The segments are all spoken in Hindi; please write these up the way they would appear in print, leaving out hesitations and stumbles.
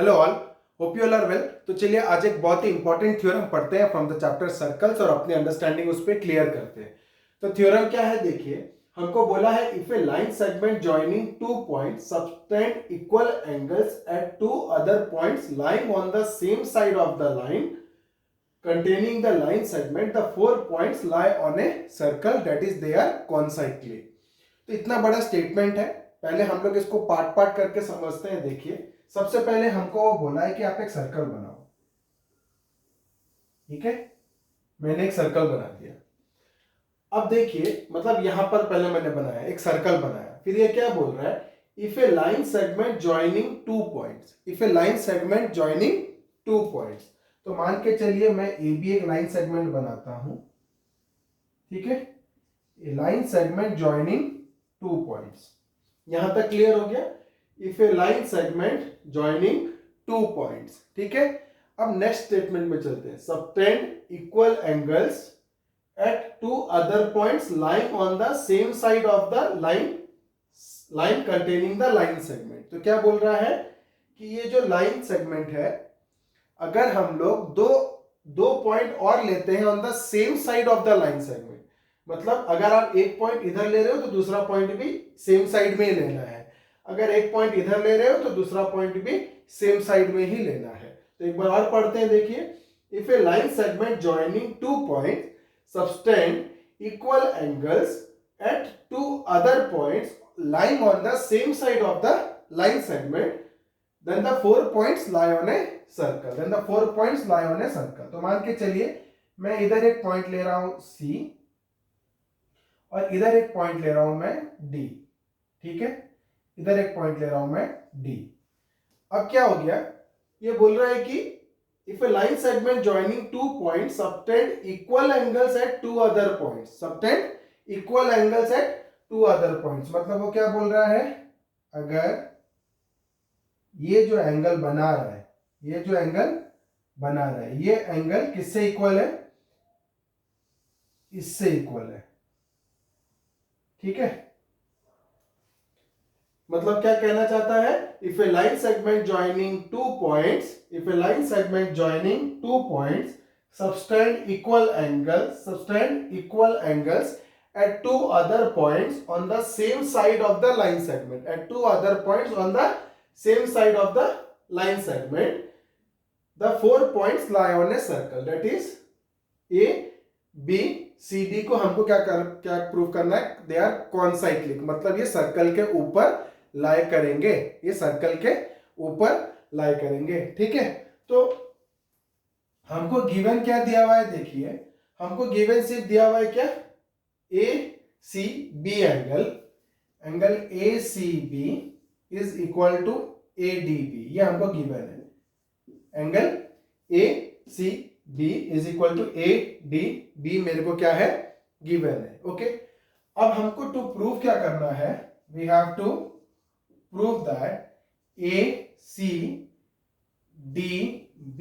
Hello all, hope you all are well. तो चलिए आज एक बहुत ही इंपॉर्टेंट थ्योरम पढ़ते हैं फ्रॉम द चैप्टर सर्कल्स और अपनी अंडरस्टैंडिंग उस पर क्लियर करते हैं। तो थ्योरम क्या है, देखिए हमको बोला है if a line segment joining two points subtend equal angles at two other points lying on the same side of the line containing the line segment, the 4 points lie on a circle that is they are concyclic। तो इतना बड़ा स्टेटमेंट है, पहले हम लोग इसको पार्ट पार्ट करके समझते हैं। देखिए सबसे पहले हमको बोला है कि आप एक सर्कल बनाओ, ठीक है। मैंने एक सर्कल बना दिया। अब देखिए मतलब यहां पर पहले मैंने बनाया एक सर्कल बनाया, फिर ये क्या बोल रहा है, if a line segment joining two points, if a line segment joining two points. तो मान के चलिए मैं ए बी एक लाइन सेगमेंट बनाता हूं, ठीक है। A line segment joining two points, यहां तक क्लियर हो गया। If a line segment joining two points, ठीक है। अब नेक्स्ट स्टेटमेंट में चलते हैं, subtend equal angles at two other points lying on the same side of the line containing the line segment। तो क्या बोल रहा है कि ये जो लाइन सेगमेंट है, अगर हम लोग दो पॉइंट और लेते हैं on the same side of the line segment, मतलब अगर आप एक पॉइंट इधर ले रहे हो तो दूसरा पॉइंट भी सेम साइड में ही लेना है, अगर एक पॉइंट इधर ले रहे हो तो दूसरा पॉइंट भी सेम साइड में ही लेना है। तो एक बार और पढ़ते हैं, देखिए if a line segment joining two point subtend equal angles at two other points lying on the same side of the line segment, then the 4 points lie on a circle, then the 4 points lie on a circle। तो मान के चलिए मैं इधर एक पॉइंट ले रहा हूं C और इधर एक पॉइंट ले रहा हूं मैं D, ठीक है। इधर एक पॉइंट ले रहा हूं मैं D। अब क्या हो गया, ये बोल रहा है कि if a line segment joining two points subtend equal angles at two other points, subtend equal angles at two other points, मतलब वो क्या बोल रहा है, अगर ये जो एंगल बना रहा है, ये जो एंगल बना रहा है, ये एंगल किससे इक्वल है, इससे इक्वल है, ठीक है। मतलब क्या कहना चाहता है, if a line segment joining two points, if a line segment joining two points subtend equal angles at two other points on the same side of the line segment, at two other points on the same side of the line segment, the 4 points lie on a circle, that is A B C D को हमको क्या प्रूव करना है, दे आर कॉन्साइक्लिक, मतलब ये सर्कल के ऊपर लाई करेंगे, ये सर्कल के ऊपर लाई करेंगे, ठीक है। तो हमको गिवन क्या दिया हुआ है, देखिए हमको गिवन सिर्फ दिया हुआ है क्या, A C B angle A C B is equal to A D B, ये हमको गिवन है। Angle A C B is equal to A D B मेरे को क्या है, गिवन है, ओके। अब हमको टू प्रूव क्या करना है, we have to prove that A, C, D, B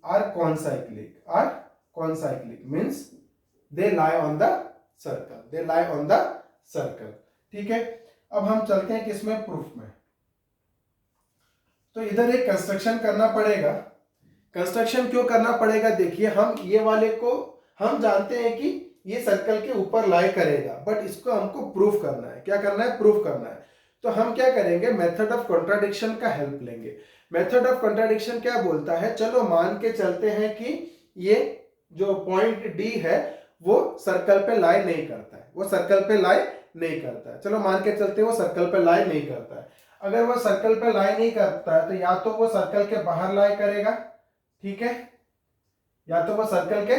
are concyclic means they lie on the circle, they lie on the circle, ठीक है। अब हम चलते हैं किसमें, प्रूफ में। तो इधर एक कंस्ट्रक्शन करना पड़ेगा। कंस्ट्रक्शन क्यों करना पड़ेगा, देखिए हम ये वाले को हम जानते हैं कि ये सर्कल के ऊपर लाई करेगा, बट इसको हमको प्रूफ करना है। क्या करना है, प्रूफ करना है। तो हम क्या करेंगे, मेथड ऑफ कॉन्ट्राडिक्शन का हेल्प लेंगे। मेथड ऑफ कॉन्ट्राडिक्शन क्या बोलता है, चलो मान के चलते हैं कि ये जो पॉइंट डी है वो सर्कल पे लाई नहीं करता है, वो सर्कल पे लाई नहीं करता है, चलो मान के चलते हैं वो सर्कल पे लाई नहीं करता है। अगर वो सर्कल पे लाई नहीं करता है तो या तो वो सर्कल के बाहर लाई करेगा, ठीक है, या तो वो सर्कल के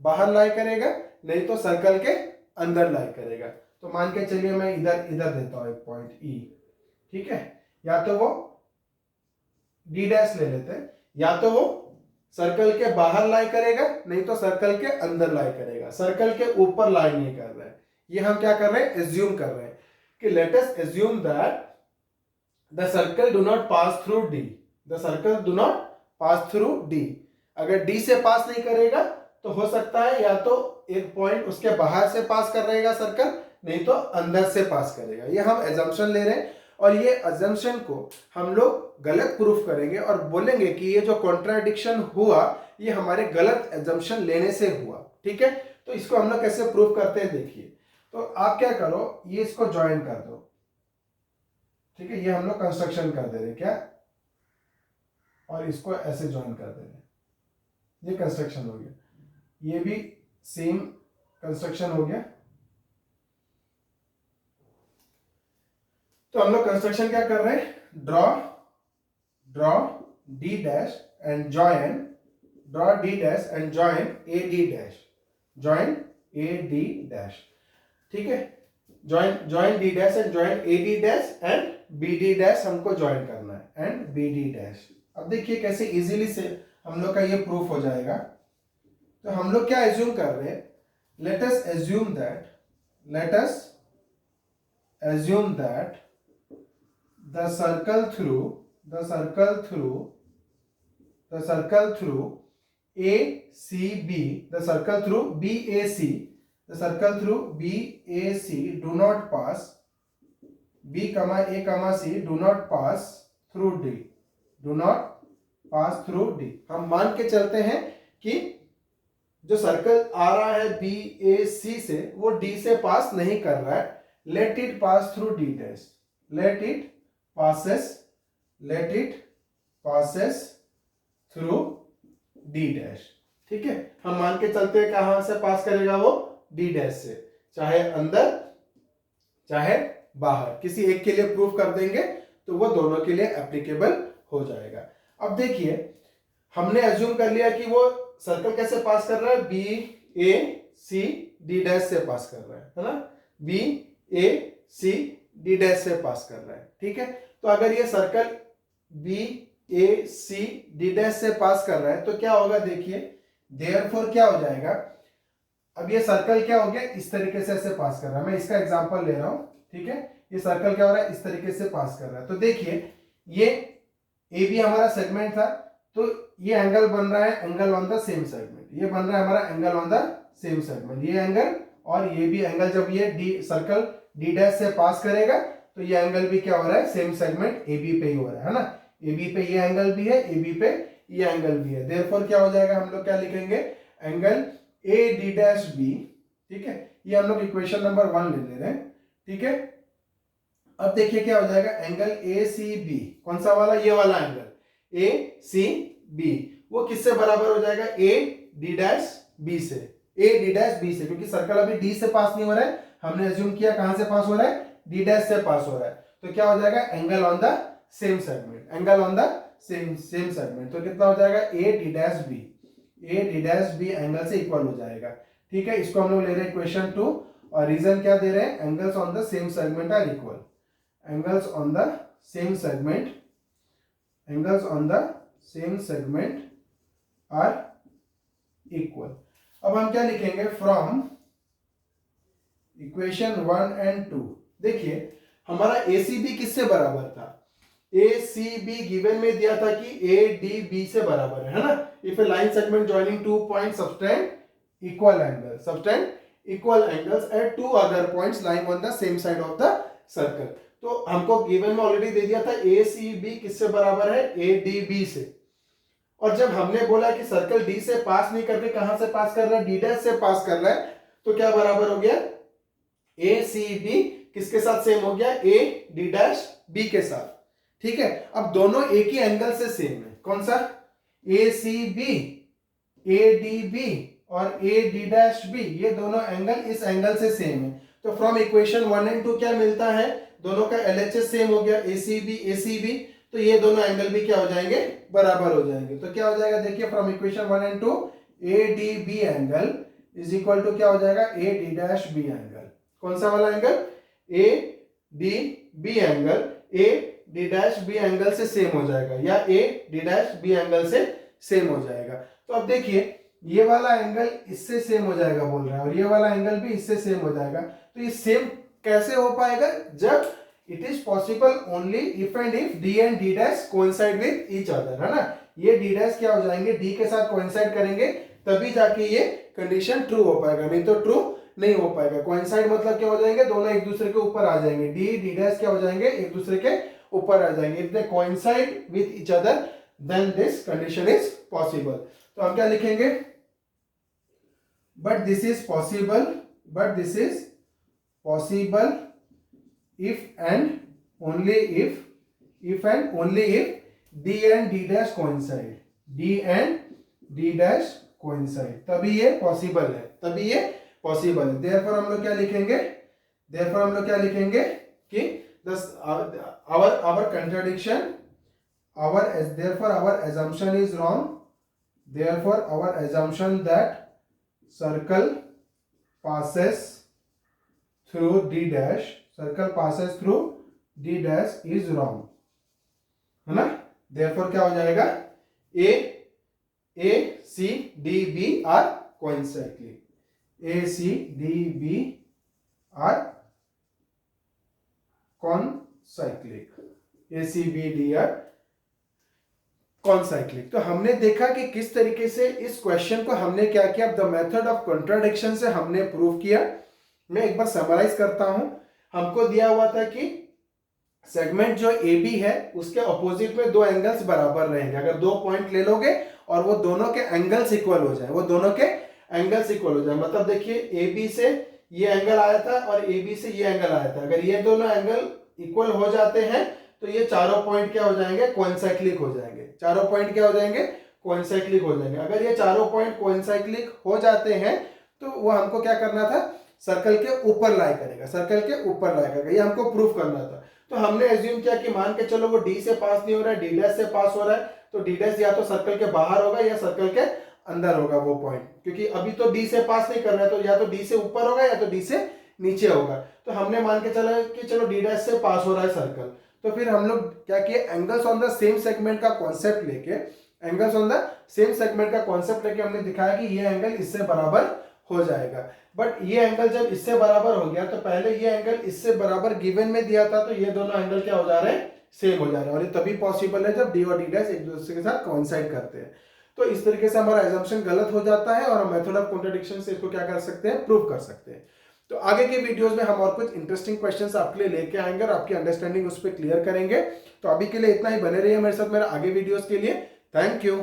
बाहर लाई करेगा, नहीं तो सर्कल के अंदर लाई करेगा। तो मान के चलिए मैं इधर देता हूं एक पॉइंट ई, ठीक है। या तो वो डी डैश ले लेते हैं, या तो वो सर्कल के बाहर लाई करेगा, नहीं तो सर्कल के अंदर लाई करेगा, सर्कल के ऊपर लाई नहीं कर रहा है। ये हम क्या कर रहे हैं, एज्यूम कर रहे हैं कि let us assume that the circle do not pass through D, the circle do not pass through D. अगर डी से पास नहीं करेगा तो हो सकता है या तो एक पॉइंट उसके बाहर से पास कर रहेगा सर्कल, नहीं तो अंदर से पास करेगा। ये हम एजम्पशन ले रहे हैं और ये अजम्पशन को हम लोग गलत प्रूफ करेंगे और बोलेंगे कि ये जो कॉन्ट्राडिक्शन हुआ ये हमारे गलत अजम्पशन लेने से हुआ। ठीक है, तो इसको हम लोग कैसे प्रूफ करते हैं देखिए। तो आप क्या करो, ये इसको ज्वाइन कर दो। ठीक है, ये हम लोग कंस्ट्रक्शन कर दे रहे क्या, और इसको ऐसे ज्वाइन कर दे रहे, ये कंस्ट्रक्शन हो गया, ये भी सेम कंस्ट्रक्शन हो गया। तो हम लोग कंस्ट्रक्शन क्या कर रहे हैं, draw D dash and join, draw D dash and join A D dash, join A D dash. ठीक है, join D dash and join A D dash and B D dash हमको ज्वाइन करना है, एंड बी डी डैश। अब देखिए कैसे इजीली से हम लोग का ये प्रूफ हो जाएगा। तो हम लोग क्या एज्यूम कर रहे हैं, let us assume that the circle through ACB, the circle through BAC do not pass, B, A, C do not pass through D। हम मान के चलते हैं कि जो सर्कल आ रहा है BAC से वो D से पास नहीं कर रहा है, let it pass through D dash, let it passes through D dash। ठीक है, हम मान के चलते हैं कहां से पास करेगा वो, D dash से, चाहे अंदर चाहे बाहर, किसी एक के लिए प्रूफ कर देंगे तो वो दोनों के लिए एप्लीकेबल हो जाएगा। अब देखिए हमने एज्यूम कर लिया कि वो सर्कल कैसे पास कर रहा है, BAC D dash से पास कर रहा है ना, BAC D डैश से पास कर रहा है। ठीक है, तो अगर ये सर्कल BAC D डैश से पास कर रहा है तो क्या होगा देखिए, देयरफॉर क्या हो जाएगा, अब ये सर्कल क्या हो गया, इस तरीके से ऐसे पास कर रहा है, मैं इसका एग्जांपल ले रहा हूं। ठीक है, ये सर्कल क्या हो रहा है, इस तरीके से पास कर रहा है। तो देखिए ये AB हमारा सेगमेंट था, तो ये एंगल बन रहा है angle on the same segment, ये बन रहा है हमारा angle on the same segment, ये एंगल और ये भी एंगल। जब ये सर्कल D डैश से पास करेगा तो ये एंगल भी क्या हो रहा है, सेम सेगमेंट AB पे ही हो रहा है ना, AB पे ये एंगल भी है, AB पे ये एंगल भी है। देयरफॉर क्या हो जाएगा, हम लोग क्या लिखेंगे, एंगल AD डैश B। ठीक है, ये हम लोग इक्वेशन नंबर 1 ले रहे हैं। ठीक है, अब देखिए क्या हो जाएगा, एंगल ACB, कौन सा वाला, ये वाला एंगल ACB, वो किससे बराबर हो जाएगा, AD डैश B से, AD डैश B से, क्योंकि सर्कल अभी D से पास नहीं हो रहा है, हमने एज्यूम किया कहां से पास हो रहा है, D डैश से पास हो रहा है। तो क्या हो जाएगा, angle on the same segment, angle on the same segment. तो कितना हो जाएगा, AD डैश B एंगल से इक्वल हो जाएगा। ठीक है, इसको हम लोग ले रहे हैं इक्वेशन 2, और रीजन क्या दे रहे हैं, angles on the same segment are equal, angles on the same segment are equal. अब हम क्या लिखेंगे, फ्रॉम इक्वेशन 1 एंड 2, देखिए हमारा ACB किससे बराबर था, ACB गिवन में दिया था कि ADB से बराबर है ना। If a line segment joining 2 points subtend equal angles eight 2 other points lying on the same side of the circle. तो हमको गिवन में ऑलरेडी दे दिया था ACB किससे बराबर है, ADB से। और जब हमने बोला कि सर्कल D से पास नहीं करके कहां से पास कर रहा है, D डैश से पास कर रहा है, तो क्या बराबर हो गया, ACB किसके साथ सेम हो गया, AD डैश B के साथ। ठीक है, अब दोनों एक ही एंगल से सेम है, कौन सा, ACB ADB और AD डैश B, ये दोनों एंगल इस एंगल से सेम है। तो फ्रॉम इक्वेशन 1 एंड 2 क्या मिलता है, दोनों का LHS सेम हो गया, ACB, तो ये दोनों एंगल भी क्या हो जाएंगे, बराबर हो जाएंगे। तो क्या हो जाएगा देखिए, from equation 1 and 2 ADB angle is equal to क्या हो जाएगा, AD डैश B एंगल। कौन सा वाला angle, ADB angle AD dash B angle से सेम हो जाएगा, या AD डैश B एंगल से सेम हो जाएगा। तो अब देखिए ये वाला एंगल इससे सेम हो जाएगा बोल रहा है, और ये वाला एंगल भी इससे सेम हो जाएगा। तो ये सेम कैसे हो पाएगा, जब it is possible only if and if D and D dash coincide with each other, है ना। ये D डैश क्या हो जाएंगे, D के साथ कोइंसाइड करेंगे, तभी जाके ये कंडीशन ट्रू हो पाएगा, नहीं तो ट्रू नहीं हो पाएगा। कोइंसाइड मतलब क्या हो जाएंगे, दोनों एक दूसरे के ऊपर आ जाएंगे, डी डी डैश क्या हो जाएंगे, एक दूसरे के ऊपर आ जाएंगे। If they coincide with each other than this condition is possible. तो हम क्या लिखेंगे, but this is possible, but this is possible if and only if and only if d and d dash coincide, d and d dash coincide, तभी ये पॉसिबल है, तभी ये पॉसिबल है। therefore हम लोग क्या लिखेंगे, therefore हम लोग क्या लिखेंगे कि our contradiction, therefore our assumption is wrong, therefore our assumption that circle passes through d dash, circle passes through D dash is wrong, है ना। देयरफॉर क्या हो जाएगा, A C D B are concyclic, A C D B are concyclic, A C B D are concyclic. तो हमने देखा कि किस तरीके से इस क्वेश्चन को हमने क्या किया, द मेथड ऑफ कॉन्ट्राडिक्शन से हमने प्रूव किया। मैं एक बार समराइज करता हूं। हमको दिया हुआ था कि सेगमेंट जो ए बी है उसके अपोजिट में दो एंगल्स बराबर रहेंगे। अगर दो पॉइंट ले लोगे और वो दोनों के एंगल्स इक्वल हो जाए, वो दोनों के एंगल्स इक्वल हो जाए, मतलब देखिए ए बी से ये एंगल आया था और ए बी से ये एंगल आया था। अगर ये दोनों एंगल इक्वल हो जाते हैं तो ये चारों पॉइंट क्या हो जाएंगे, कोइंसाइक्लिक हो जाएंगे। चारों पॉइंट क्या हो जाएंगे, कोइंसाइक्लिक हो जाएंगे। अगर ये चारों पॉइंट कोइंसाइक्लिक हो जाते हैं तो वो हमको क्या करना था, सर्कल के ऊपर लाई करेगा, सर्कल के ऊपर लाई करेगा, ये हमको प्रूफ करना था। तो हमने एज्यूम किया कि मान के चलो वो डी से पास नहीं हो रहा है, डी डैश से पास हो रहा है, तो डी डैश या तो सर्कल के बाहर होगा या सर्कल के अंदर होगा वो पॉइंट, क्योंकि अभी तो डी से पास नहीं कर रहा है, तो या तो डी से ऊपर होगा या तो डी से नीचे होगा। तो हमने मान के चला कि चलो डी डैश से पास हो रहा है सर्कल, तो फिर हम लोग क्या किए, angles on the same segment का कॉन्सेप्ट लेके, angles on the same segment का कॉन्सेप्ट लेके हमने दिखाया कि ये एंगल इससे बराबर हो जाएगा। बट ये एंगल जब इससे बराबर हो गया तो पहले ये एंगल इससे बराबर गिवन में दिया था, तो ये दोनों एंगल क्या हो जा रहे हैं, सेम हो जा रहे हैं। और ये तभी पॉसिबल है जब डी और डी डैश एक दूसरे के साथ कोइंसाइड करते हैं। तो इस तरीके से हमारा एजम्पशन गलत हो जाता है और हम मेथड ऑफ कॉन्ट्रडिक्शन से इसको क्या कर सकते हैं, प्रूव कर सकते हैं। तो आगे के वीडियोस में हम और कुछ इंटरेस्टिंग क्वेश्चंस आपके लिए लेके आएंगे और आपकी अंडरस्टैंडिंग उस पर क्लियर करेंगे। तो अभी के लिए इतना ही, बने रहिए मेरे साथ मेरे आगे वीडियोस के लिए। Thank you.